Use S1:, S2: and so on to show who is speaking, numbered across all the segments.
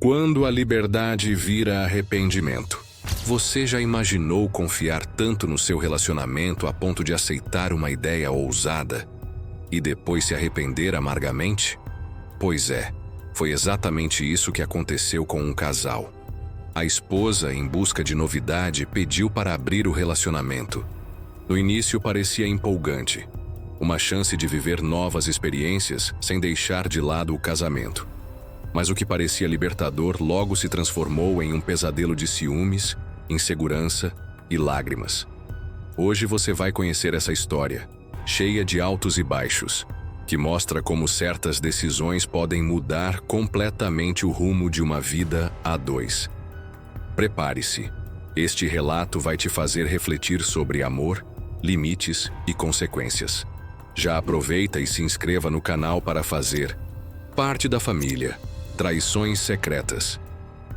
S1: Quando a liberdade vira arrependimento. Você já imaginou confiar tanto no seu relacionamento a ponto de aceitar uma ideia ousada e depois se arrepender amargamente? Pois é, foi exatamente isso que aconteceu com um casal. A esposa, em busca de novidade, pediu para abrir o relacionamento. No início parecia empolgante, uma chance de viver novas experiências sem deixar de lado o casamento. Mas o que parecia libertador logo se transformou em um pesadelo de ciúmes, insegurança e lágrimas. Hoje você vai conhecer essa história, cheia de altos e baixos, que mostra como certas decisões podem mudar completamente o rumo de uma vida a dois. Prepare-se. Este relato vai te fazer refletir sobre amor, limites e consequências. Já aproveita e se inscreva no canal para fazer parte da família. Traições secretas.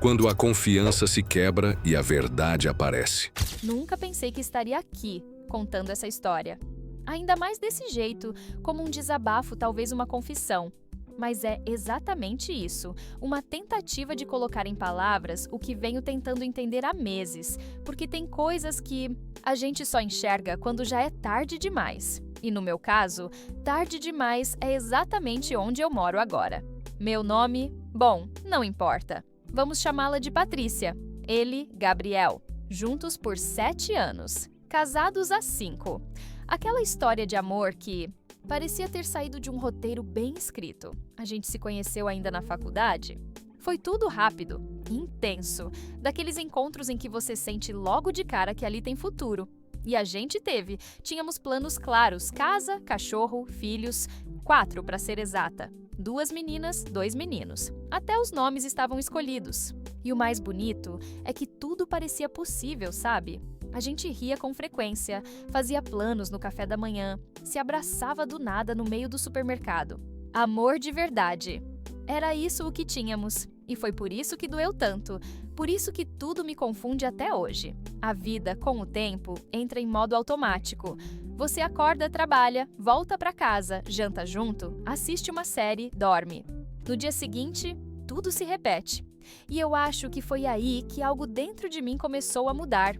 S1: Quando a confiança se quebra e a verdade aparece.
S2: Nunca pensei que estaria aqui, contando essa história. Ainda mais desse jeito, como um desabafo, talvez uma confissão. Mas é exatamente isso, uma tentativa de colocar em palavras o que venho tentando entender há meses, porque tem coisas que a gente só enxerga quando já é tarde demais. E no meu caso, tarde demais é exatamente onde eu moro agora. Meu nome? Bom, não importa. Vamos chamá-la de Patrícia. Ele, Gabriel. Juntos por 7 anos. Casados há 5. Aquela história de amor que parecia ter saído de um roteiro bem escrito. A gente se conheceu ainda na faculdade. Foi tudo rápido, intenso. Daqueles encontros em que você sente logo de cara que ali tem futuro. E a gente teve. Tínhamos planos claros: casa, cachorro, filhos. 4 para ser exata. 2 meninas, 2 meninos. Até os nomes estavam escolhidos. E o mais bonito é que tudo parecia possível, sabe? A gente ria com frequência, fazia planos no café da manhã, se abraçava do nada no meio do supermercado. Amor de verdade. Era isso o que tínhamos. E foi por isso que doeu tanto. Por isso que tudo me confunde até hoje. A vida, com o tempo, entra em modo automático. Você acorda, trabalha, volta para casa, janta junto, assiste uma série, dorme. No dia seguinte, tudo se repete. E eu acho que foi aí que algo dentro de mim começou a mudar.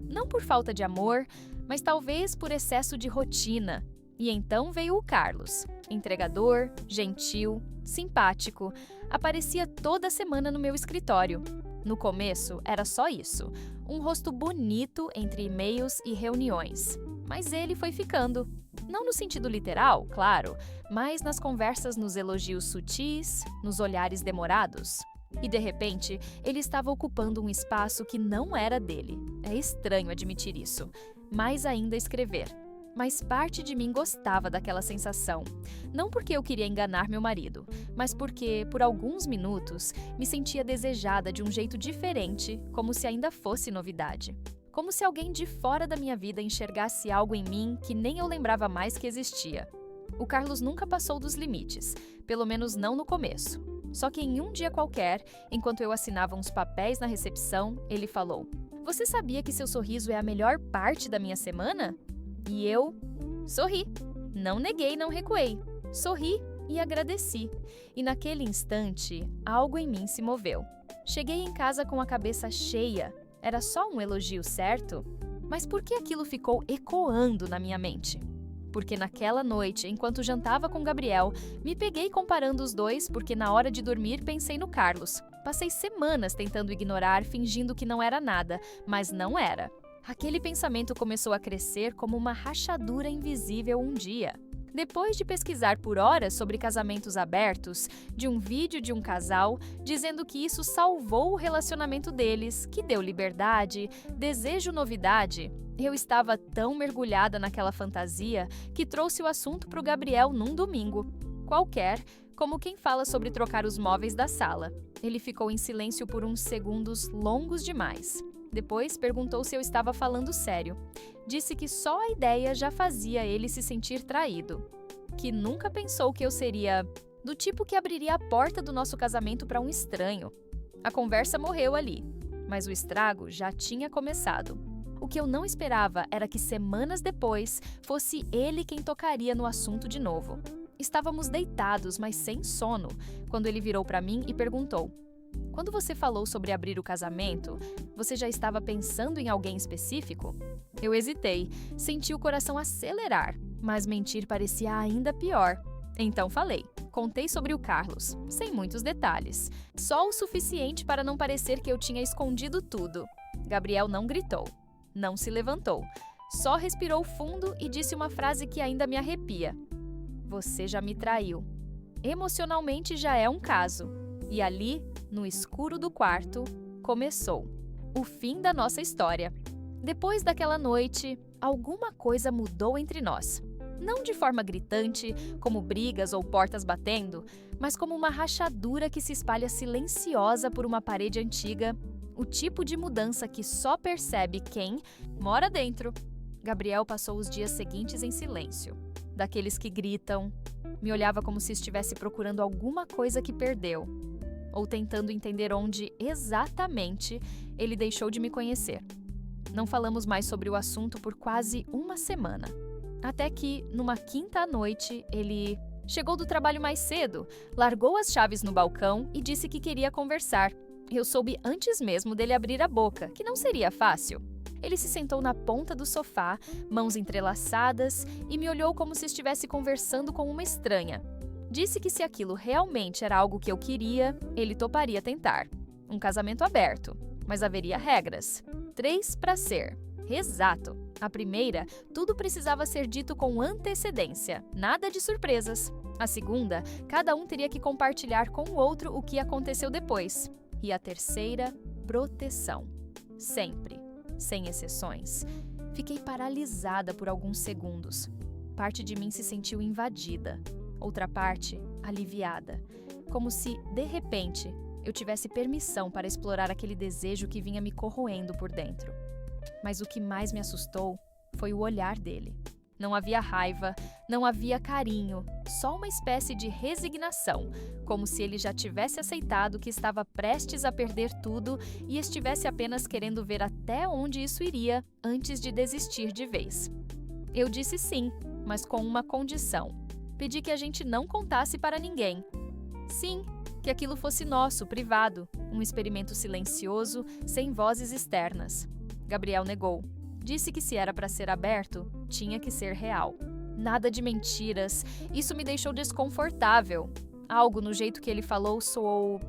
S2: Não por falta de amor, mas talvez por excesso de rotina. E então veio o Carlos. Entregador, gentil, simpático. Aparecia toda semana no meu escritório. No começo, era só isso. Um rosto bonito entre e-mails e reuniões. Mas ele foi ficando. Não no sentido literal, claro, mas nas conversas, nos elogios sutis, nos olhares demorados. E de repente, ele estava ocupando um espaço que não era dele. É estranho admitir isso. Mais ainda escrever. Mas parte de mim gostava daquela sensação. Não porque eu queria enganar meu marido, mas porque, por alguns minutos, me sentia desejada de um jeito diferente, como se ainda fosse novidade. Como se alguém de fora da minha vida enxergasse algo em mim que nem eu lembrava mais que existia. O Carlos nunca passou dos limites, pelo menos não no começo. Só que em um dia qualquer, enquanto eu assinava uns papéis na recepção, ele falou: "Você sabia que seu sorriso é a melhor parte da minha semana?" E eu sorri. Não neguei, não recuei. Sorri e agradeci. E naquele instante, algo em mim se moveu. Cheguei em casa com a cabeça cheia. Era só um elogio, certo? Mas por que aquilo ficou ecoando na minha mente? Porque naquela noite, enquanto jantava com Gabriel, me peguei comparando os dois porque na hora de dormir pensei no Carlos. Passei semanas tentando ignorar, fingindo que não era nada, mas não era. Aquele pensamento começou a crescer como uma rachadura invisível um dia. Depois de pesquisar por horas sobre casamentos abertos, de um vídeo de um casal dizendo que isso salvou o relacionamento deles, que deu liberdade, desejo novidade, eu estava tão mergulhada naquela fantasia que trouxe o assunto para o Gabriel num domingo. Qualquer, como quem fala sobre trocar os móveis da sala. Ele ficou em silêncio por uns segundos longos demais. Depois perguntou se eu estava falando sério. Disse que só a ideia já fazia ele se sentir traído. Que nunca pensou que eu seria do tipo que abriria a porta do nosso casamento para um estranho. A conversa morreu ali, mas o estrago já tinha começado. O que eu não esperava era que semanas depois fosse ele quem tocaria no assunto de novo. Estávamos deitados, mas sem sono, quando ele virou para mim e perguntou: Quando você falou sobre abrir o casamento, você já estava pensando em alguém específico? Eu hesitei, senti o coração acelerar, mas mentir parecia ainda pior. Então falei. Contei sobre o Carlos, sem muitos detalhes. Só o suficiente para não parecer que eu tinha escondido tudo. Gabriel não gritou, não se levantou. Só respirou fundo e disse uma frase que ainda me arrepia. Você já me traiu. Emocionalmente já é um caso. E ali, no escuro do quarto, começou o fim da nossa história. Depois daquela noite, alguma coisa mudou entre nós. Não de forma gritante, como brigas ou portas batendo, mas como uma rachadura que se espalha silenciosa por uma parede antiga, o tipo de mudança que só percebe quem mora dentro. Gabriel passou os dias seguintes em silêncio. Daqueles que gritam, me olhava como se estivesse procurando alguma coisa que perdeu, ou tentando entender onde exatamente ele deixou de me conhecer. Não falamos mais sobre o assunto por quase uma semana. Até que, numa quinta noite, ele chegou do trabalho mais cedo, largou as chaves no balcão e disse que queria conversar. Eu soube antes mesmo dele abrir a boca, que não seria fácil. Ele se sentou na ponta do sofá, mãos entrelaçadas, e me olhou como se estivesse conversando com uma estranha. Disse que se aquilo realmente era algo que eu queria, ele toparia tentar. Um casamento aberto, mas haveria regras. 3 para ser. Exato. A primeira, tudo precisava ser dito com antecedência, nada de surpresas. A segunda, cada um teria que compartilhar com o outro o que aconteceu depois. E a terceira, proteção. Sempre, sem exceções. Fiquei paralisada por alguns segundos. Parte de mim se sentiu invadida, outra parte, aliviada. Como se, de repente, eu tivesse permissão para explorar aquele desejo que vinha me corroendo por dentro. Mas o que mais me assustou foi o olhar dele. Não havia raiva, não havia carinho, só uma espécie de resignação, como se ele já tivesse aceitado que estava prestes a perder tudo e estivesse apenas querendo ver até onde isso iria antes de desistir de vez. Eu disse sim, mas com uma condição. Pedi que a gente não contasse para ninguém. Sim, que aquilo fosse nosso, privado, um experimento silencioso, sem vozes externas. Gabriel negou. Disse que se era para ser aberto, tinha que ser real. Nada de mentiras. Isso me deixou desconfortável. Algo no jeito que ele falou soou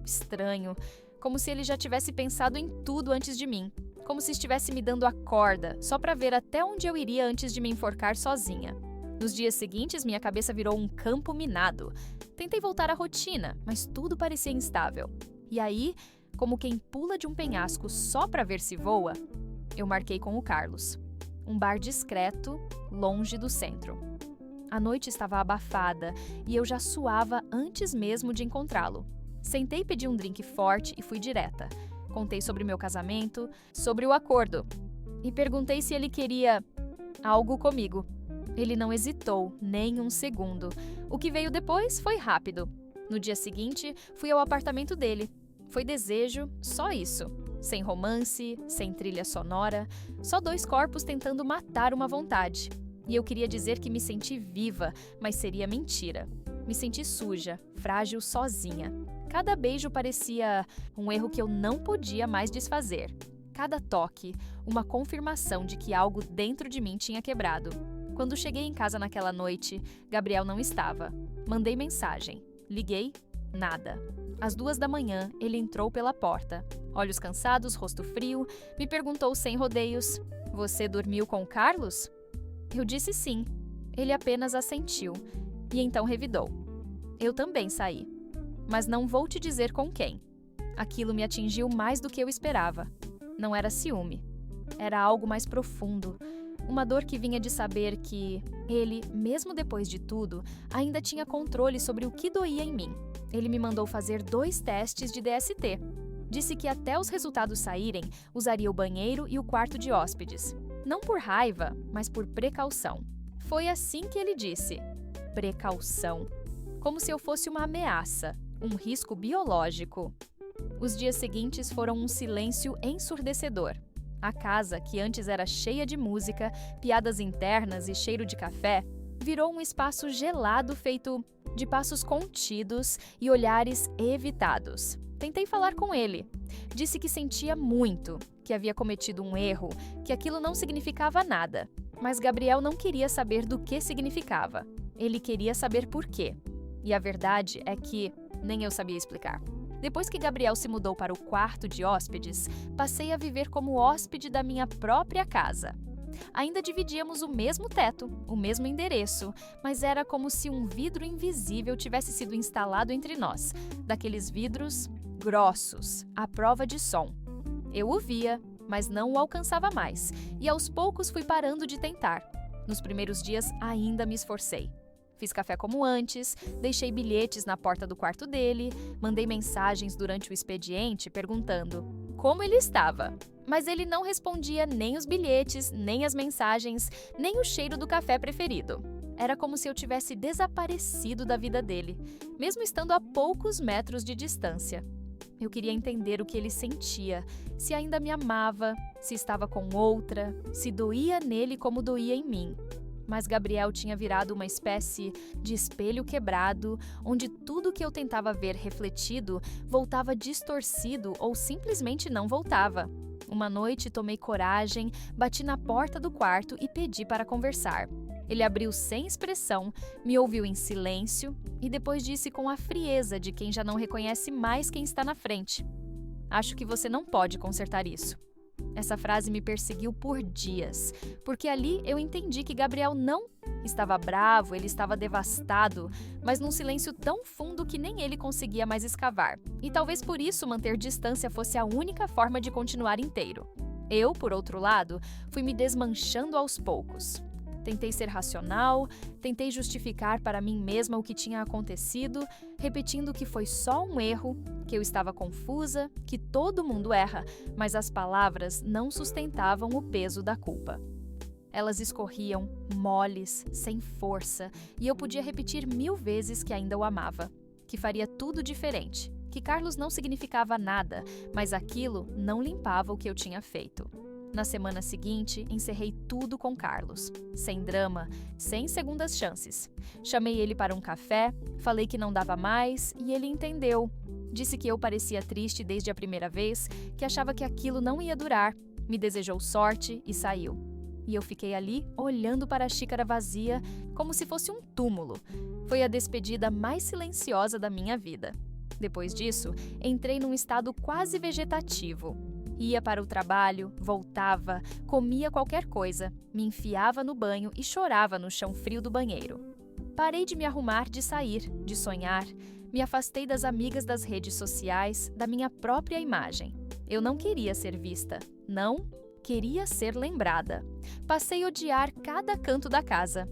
S2: estranho, como se ele já tivesse pensado em tudo antes de mim, como se estivesse me dando a corda, só para ver até onde eu iria antes de me enforcar sozinha. Nos dias seguintes, minha cabeça virou um campo minado. Tentei voltar à rotina, mas tudo parecia instável. E aí, como quem pula de um penhasco só para ver se voa, eu marquei com o Carlos. Um bar discreto, longe do centro. A noite estava abafada e eu já suava antes mesmo de encontrá-lo. Sentei, pedi um drink forte e fui direta. Contei sobre meu casamento, sobre o acordo. E perguntei se ele queria algo comigo. Ele não hesitou nem um segundo. O que veio depois foi rápido. No dia seguinte, fui ao apartamento dele. Foi desejo, só isso. Sem romance, sem trilha sonora, só 2 corpos tentando matar uma vontade. E eu queria dizer que me senti viva, mas seria mentira. Me senti suja, frágil sozinha. Cada beijo parecia um erro que eu não podia mais desfazer. Cada toque, uma confirmação de que algo dentro de mim tinha quebrado. Quando cheguei em casa naquela noite, Gabriel não estava. Mandei mensagem. Liguei, nada. Às 2 da manhã, ele entrou pela porta. Olhos cansados, rosto frio, me perguntou sem rodeios: "Você dormiu com o Carlos?" Eu disse sim. Ele apenas assentiu e então revidou. Eu também saí. Mas não vou te dizer com quem. Aquilo me atingiu mais do que eu esperava. Não era ciúme. Era algo mais profundo. Uma dor que vinha de saber que ele, mesmo depois de tudo, ainda tinha controle sobre o que doía em mim. Ele me mandou fazer 2 testes de DST. Disse que até os resultados saírem, usaria o banheiro e o quarto de hóspedes. Não por raiva, mas por precaução. Foi assim que ele disse. Precaução. Como se eu fosse uma ameaça, um risco biológico. Os dias seguintes foram um silêncio ensurdecedor. A casa, que antes era cheia de música, piadas internas e cheiro de café, virou um espaço gelado feito de passos contidos e olhares evitados. Tentei falar com ele. Disse que sentia muito, que havia cometido um erro, que aquilo não significava nada. Mas Gabriel não queria saber do que significava. Ele queria saber por quê. E a verdade é que nem eu sabia explicar. Depois que Gabriel se mudou para o quarto de hóspedes, passei a viver como hóspede da minha própria casa. Ainda dividíamos o mesmo teto, o mesmo endereço, mas era como se um vidro invisível tivesse sido instalado entre nós, daqueles vidros grossos, à prova de som. Eu o via, mas não o alcançava mais, e aos poucos fui parando de tentar. Nos primeiros dias ainda me esforcei. Fiz café como antes, deixei bilhetes na porta do quarto dele, mandei mensagens durante o expediente perguntando como ele estava. Mas ele não respondia nem os bilhetes, nem as mensagens, nem o cheiro do café preferido. Era como se eu tivesse desaparecido da vida dele, mesmo estando a poucos metros de distância. Eu queria entender o que ele sentia, se ainda me amava, se estava com outra, se doía nele como doía em mim. Mas Gabriel tinha virado uma espécie de espelho quebrado, onde tudo que eu tentava ver refletido voltava distorcido ou simplesmente não voltava. Uma noite tomei coragem, bati na porta do quarto e pedi para conversar. Ele abriu sem expressão, me ouviu em silêncio e depois disse com a frieza de quem já não reconhece mais quem está na frente: "Acho que você não pode consertar isso." Essa frase me perseguiu por dias, porque ali eu entendi que Gabriel não estava bravo, ele estava devastado, mas num silêncio tão fundo que nem ele conseguia mais escavar. E talvez por isso manter distância fosse a única forma de continuar inteiro. Eu, por outro lado, fui me desmanchando aos poucos. Tentei ser racional, tentei justificar para mim mesma o que tinha acontecido, repetindo que foi só um erro, que eu estava confusa, que todo mundo erra, mas as palavras não sustentavam o peso da culpa. Elas escorriam, moles, sem força, e eu podia repetir 1000 vezes que ainda o amava, que faria tudo diferente, que Carlos não significava nada, mas aquilo não limpava o que eu tinha feito. Na semana seguinte, encerrei tudo com Carlos. Sem drama, sem segundas chances. Chamei ele para um café, falei que não dava mais e ele entendeu. Disse que eu parecia triste desde a primeira vez, que achava que aquilo não ia durar. Me desejou sorte e saiu. E eu fiquei ali, olhando para a xícara vazia, como se fosse um túmulo. Foi a despedida mais silenciosa da minha vida. Depois disso, entrei num estado quase vegetativo. Ia para o trabalho, voltava, comia qualquer coisa, me enfiava no banho e chorava no chão frio do banheiro. Parei de me arrumar, de sair, de sonhar. Me afastei das amigas das redes sociais, da minha própria imagem. Eu não queria ser vista. Não queria ser lembrada. Passei a odiar cada canto da casa.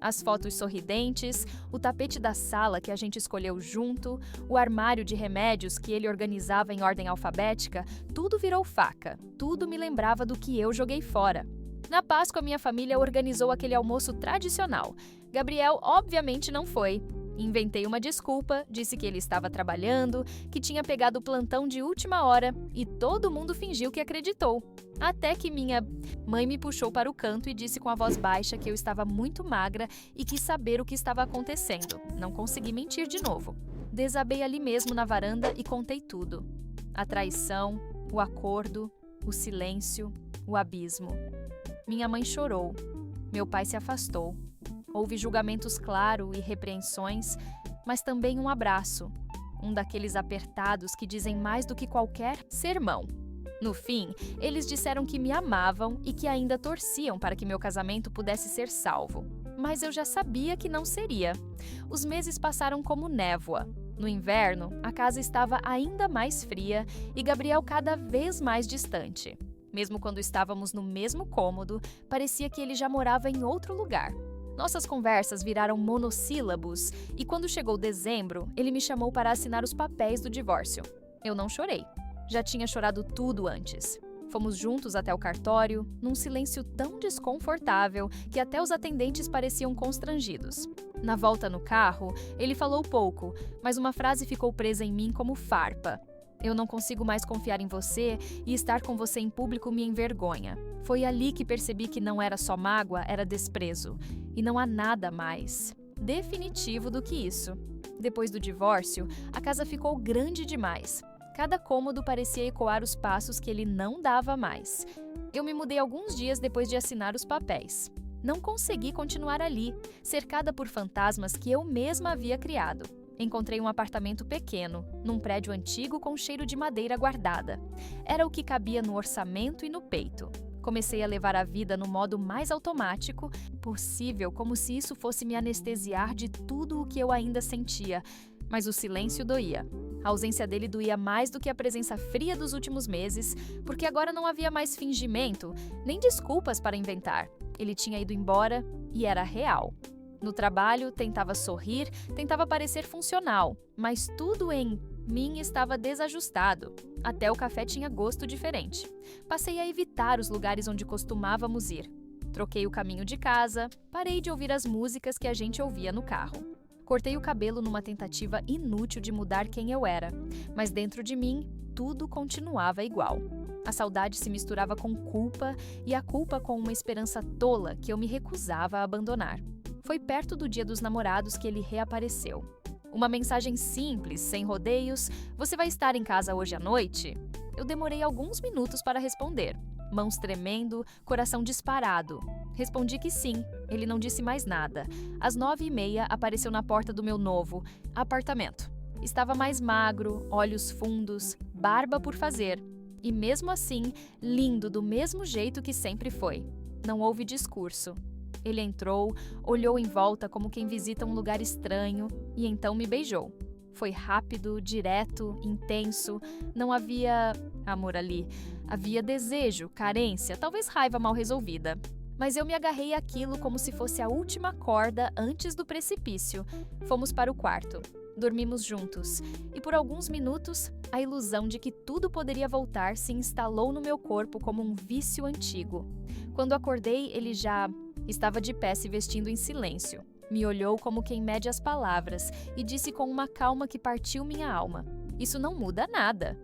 S2: As fotos sorridentes, o tapete da sala que a gente escolheu junto, o armário de remédios que ele organizava em ordem alfabética, tudo virou faca. Tudo me lembrava do que eu joguei fora. Na Páscoa, minha família organizou aquele almoço tradicional. Gabriel, obviamente, não foi. Inventei uma desculpa, disse que ele estava trabalhando, que tinha pegado o plantão de última hora e todo mundo fingiu que acreditou. Até que minha mãe me puxou para o canto e disse com a voz baixa que eu estava muito magra e quis saber o que estava acontecendo. Não consegui mentir de novo. Desabei ali mesmo na varanda e contei tudo. A traição, o acordo, o silêncio, o abismo. Minha mãe chorou. Meu pai se afastou. Houve julgamentos claros e repreensões, mas também um abraço. Um daqueles apertados que dizem mais do que qualquer sermão. No fim, eles disseram que me amavam e que ainda torciam para que meu casamento pudesse ser salvo. Mas eu já sabia que não seria. Os meses passaram como névoa. No inverno, a casa estava ainda mais fria e Gabriel cada vez mais distante. Mesmo quando estávamos no mesmo cômodo, parecia que ele já morava em outro lugar. Nossas conversas viraram monossílabos e quando chegou dezembro, ele me chamou para assinar os papéis do divórcio. Eu não chorei. Já tinha chorado tudo antes. Fomos juntos até o cartório, num silêncio tão desconfortável que até os atendentes pareciam constrangidos. Na volta no carro, ele falou pouco, mas uma frase ficou presa em mim como farpa. Eu não consigo mais confiar em você e estar com você em público me envergonha. Foi ali que percebi que não era só mágoa, era desprezo. E não há nada mais. definitivo do que isso. Depois do divórcio, a casa ficou grande demais. Cada cômodo parecia ecoar os passos que ele não dava mais. Eu me mudei alguns dias depois de assinar os papéis. Não consegui continuar ali, cercada por fantasmas que eu mesma havia criado. Encontrei um apartamento pequeno, num prédio antigo com cheiro de madeira guardada. Era o que cabia no orçamento e no peito. Comecei a levar a vida no modo mais automático possível, como se isso fosse me anestesiar de tudo o que eu ainda sentia. Mas o silêncio doía. A ausência dele doía mais do que a presença fria dos últimos meses, porque agora não havia mais fingimento, nem desculpas para inventar. Ele tinha ido embora e era real. No trabalho, tentava sorrir, tentava parecer funcional, mas tudo em mim estava desajustado. Até o café tinha gosto diferente. Passei a evitar os lugares onde costumávamos ir. Troquei o caminho de casa, parei de ouvir as músicas que a gente ouvia no carro. Cortei o cabelo numa tentativa inútil de mudar quem eu era, mas dentro de mim, tudo continuava igual. A saudade se misturava com culpa e a culpa com uma esperança tola que eu me recusava a abandonar. Foi perto do Dia dos Namorados que ele reapareceu. Uma mensagem simples, sem rodeios: "Você vai estar em casa hoje à noite?" Eu demorei alguns minutos para responder. Mãos tremendo, coração disparado. Respondi que sim. Ele não disse mais nada. Às 9h30, apareceu na porta do meu novo apartamento. Estava mais magro, olhos fundos, barba por fazer. E mesmo assim, lindo do mesmo jeito que sempre foi. Não houve discurso. Ele entrou, olhou em volta como quem visita um lugar estranho e então me beijou. Foi rápido, direto, intenso. Não havia amor ali. Havia desejo, carência, talvez raiva mal resolvida. Mas eu me agarrei àquilo como se fosse a última corda antes do precipício. Fomos para o quarto. Dormimos juntos. E por alguns minutos, a ilusão de que tudo poderia voltar se instalou no meu corpo como um vício antigo. Quando acordei, ele já estava de pé se vestindo em silêncio. Me olhou como quem mede as palavras e disse com uma calma que partiu minha alma: "Isso não muda nada.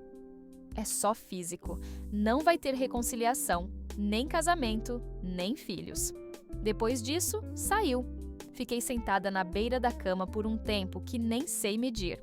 S2: É só físico. Não vai ter reconciliação, nem casamento, nem filhos." Depois disso, saiu. Fiquei sentada na beira da cama por um tempo que nem sei medir.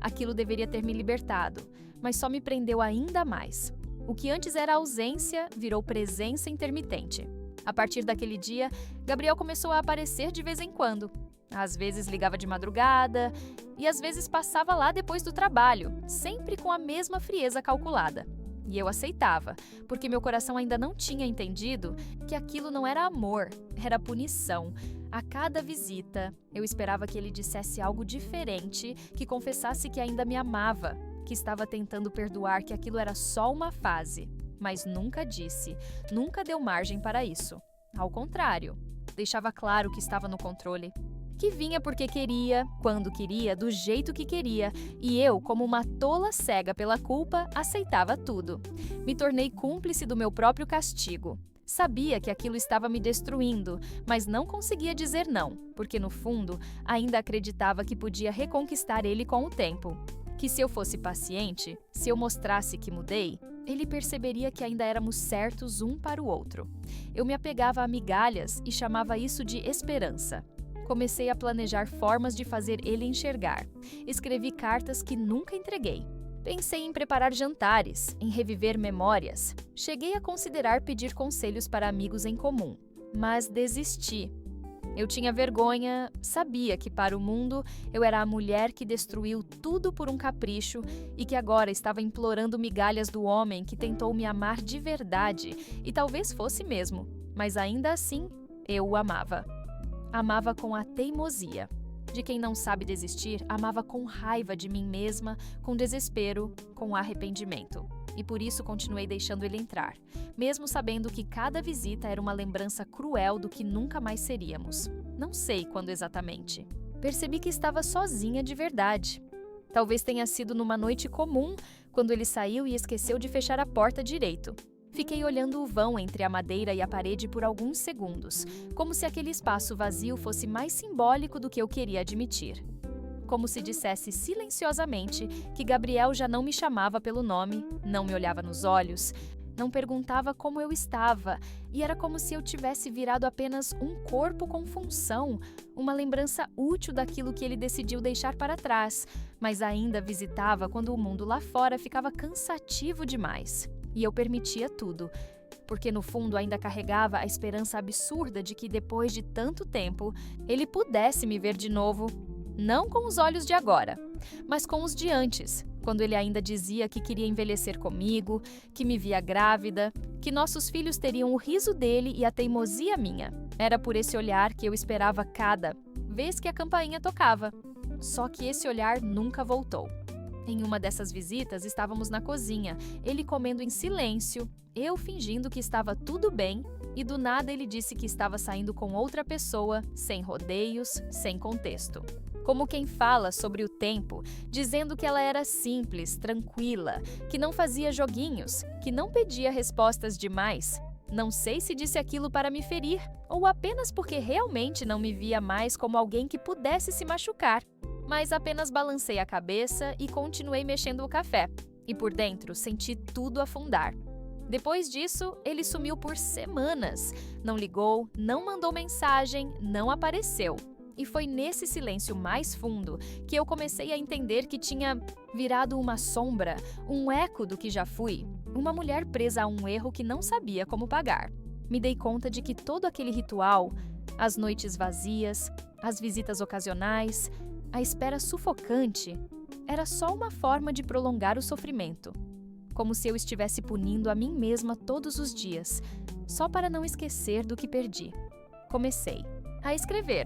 S2: Aquilo deveria ter me libertado, mas só me prendeu ainda mais. O que antes era ausência virou presença intermitente. A partir daquele dia, Gabriel começou a aparecer de vez em quando. Às vezes ligava de madrugada e às vezes passava lá depois do trabalho, sempre com a mesma frieza calculada. E eu aceitava, porque meu coração ainda não tinha entendido que aquilo não era amor, era punição. A cada visita, eu esperava que ele dissesse algo diferente, que confessasse que ainda me amava, que estava tentando perdoar, que aquilo era só uma fase. Mas nunca disse, nunca deu margem para isso. Ao contrário, deixava claro que estava no controle. Que vinha porque queria, quando queria, do jeito que queria, e eu, como uma tola cega pela culpa, aceitava tudo. Me tornei cúmplice do meu próprio castigo. Sabia que aquilo estava me destruindo, mas não conseguia dizer não, porque no fundo ainda acreditava que podia reconquistar ele com o tempo. Que se eu fosse paciente, se eu mostrasse que mudei, ele perceberia que ainda éramos certos um para o outro. Eu me apegava a migalhas e chamava isso de esperança. Comecei a planejar formas de fazer ele enxergar. Escrevi cartas que nunca entreguei. Pensei em preparar jantares, em reviver memórias. Cheguei a considerar pedir conselhos para amigos em comum, mas desisti. Eu tinha vergonha, sabia que para o mundo eu era a mulher que destruiu tudo por um capricho e que agora estava implorando migalhas do homem que tentou me amar de verdade, e talvez fosse mesmo, mas ainda assim eu o amava. Amava com a teimosia. De quem não sabe desistir, amava com raiva de mim mesma, com desespero, com arrependimento. E por isso continuei deixando ele entrar, mesmo sabendo que cada visita era uma lembrança cruel do que nunca mais seríamos. Não sei quando exatamente. Percebi que estava sozinha de verdade. Talvez tenha sido numa noite comum, quando ele saiu e esqueceu de fechar a porta direito. Fiquei olhando o vão entre a madeira e a parede por alguns segundos, como se aquele espaço vazio fosse mais simbólico do que eu queria admitir. Como se dissesse silenciosamente que Gabriel já não me chamava pelo nome, não me olhava nos olhos, não perguntava como eu estava, e era como se eu tivesse virado apenas um corpo com função, uma lembrança útil daquilo que ele decidiu deixar para trás, mas ainda visitava quando o mundo lá fora ficava cansativo demais. E eu permitia tudo, porque no fundo ainda carregava a esperança absurda de que depois de tanto tempo, ele pudesse me ver de novo, não com os olhos de agora, mas com os de antes, quando ele ainda dizia que queria envelhecer comigo, que me via grávida, que nossos filhos teriam o riso dele e a teimosia minha. Era por esse olhar que eu esperava cada vez que a campainha tocava. Só que esse olhar nunca voltou. Em uma dessas visitas, estávamos na cozinha, ele comendo em silêncio, eu fingindo que estava tudo bem, e do nada ele disse que estava saindo com outra pessoa, sem rodeios, sem contexto. Como quem fala sobre o tempo, dizendo que ela era simples, tranquila, que não fazia joguinhos, que não pedia respostas demais. Não sei se disse aquilo para me ferir, ou apenas porque realmente não me via mais como alguém que pudesse se machucar. Mas apenas balancei a cabeça e continuei mexendo o café. E por dentro senti tudo afundar. Depois disso, ele sumiu por semanas. Não ligou, não mandou mensagem, não apareceu. E foi nesse silêncio mais fundo que eu comecei a entender que tinha virado uma sombra, um eco do que já fui, uma mulher presa a um erro que não sabia como pagar. Me dei conta de que todo aquele ritual, as noites vazias, as visitas ocasionais, a espera sufocante, era só uma forma de prolongar o sofrimento. Como se eu estivesse punindo a mim mesma todos os dias, só para não esquecer do que perdi. Comecei a escrever.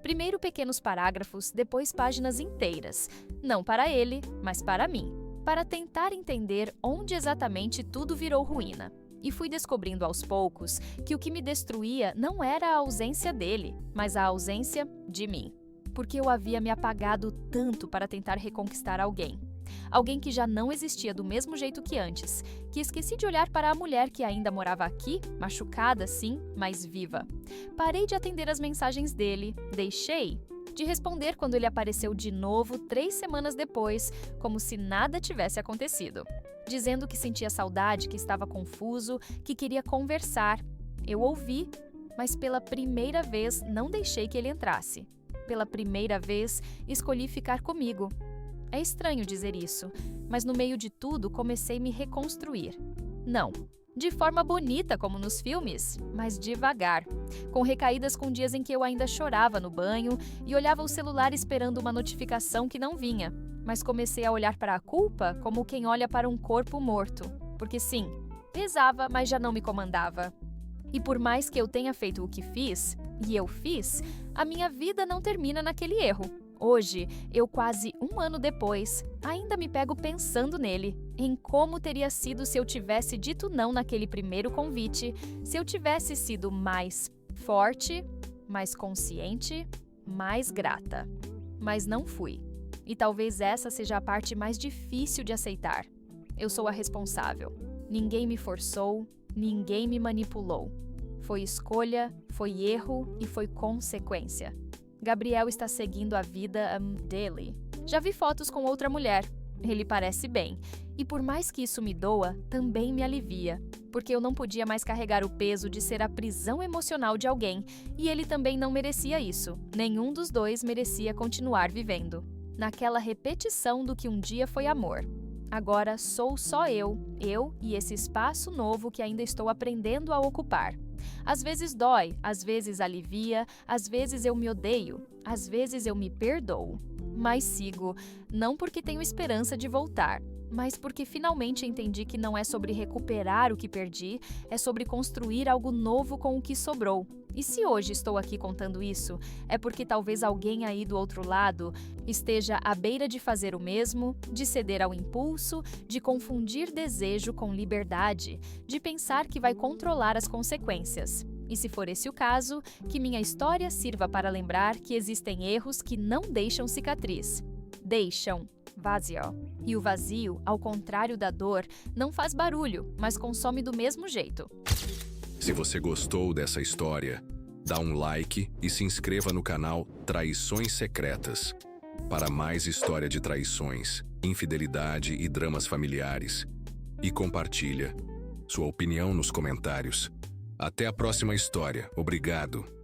S2: Primeiro pequenos parágrafos, depois páginas inteiras. Não para ele, mas para mim. Para tentar entender onde exatamente tudo virou ruína. E fui descobrindo aos poucos que o que me destruía não era a ausência dele, mas a ausência de mim. Porque eu havia me apagado tanto para tentar reconquistar alguém. Alguém que já não existia do mesmo jeito que antes, que esqueci de olhar para a mulher que ainda morava aqui, machucada sim, mas viva. Parei de atender as mensagens dele, deixei de responder quando ele apareceu de novo 3 semanas depois, como se nada tivesse acontecido. Dizendo que sentia saudade, que estava confuso, que queria conversar. Eu ouvi, mas pela primeira vez não deixei que ele entrasse. Pela primeira vez, escolhi ficar comigo. É estranho dizer isso, mas no meio de tudo comecei a me reconstruir. Não, de forma bonita como nos filmes, mas devagar, com recaídas com dias em que eu ainda chorava no banho e olhava o celular esperando uma notificação que não vinha, mas comecei a olhar para a culpa como quem olha para um corpo morto, porque sim, pesava, mas já não me comandava. E por mais que eu tenha feito o que fiz, e eu fiz, a minha vida não termina naquele erro. Hoje, eu quase 1 ano depois, ainda me pego pensando nele, em como teria sido se eu tivesse dito não naquele primeiro convite, se eu tivesse sido mais forte, mais consciente, mais grata. Mas não fui. E talvez essa seja a parte mais difícil de aceitar. Eu sou a responsável. Ninguém me forçou, ninguém me manipulou. Foi escolha, foi erro e foi consequência. Gabriel está seguindo a vida dele. Já vi fotos com outra mulher. Ele parece bem. E por mais que isso me doa, também me alivia. Porque eu não podia mais carregar o peso de ser a prisão emocional de alguém. E ele também não merecia isso. Nenhum dos dois merecia continuar vivendo. Naquela repetição do que um dia foi amor. Agora sou só eu e esse espaço novo que ainda estou aprendendo a ocupar. Às vezes dói, às vezes alivia, às vezes eu me odeio, às vezes eu me perdoo. Mas sigo, não porque tenho esperança de voltar, mas porque finalmente entendi que não é sobre recuperar o que perdi, é sobre construir algo novo com o que sobrou. E se hoje estou aqui contando isso, é porque talvez alguém aí do outro lado esteja à beira de fazer o mesmo, de ceder ao impulso, de confundir desejo com liberdade, de pensar que vai controlar as consequências. E se for esse o caso, que minha história sirva para lembrar que existem erros que não deixam cicatriz. Deixam vazio. E o vazio, ao contrário da dor, não faz barulho, mas consome do mesmo jeito.
S1: Se você gostou dessa história, dá um like e se inscreva no canal Traições Secretas. Para mais história de traições, infidelidade e dramas familiares. E compartilha. sua opinião nos comentários. Até a próxima história. Obrigado.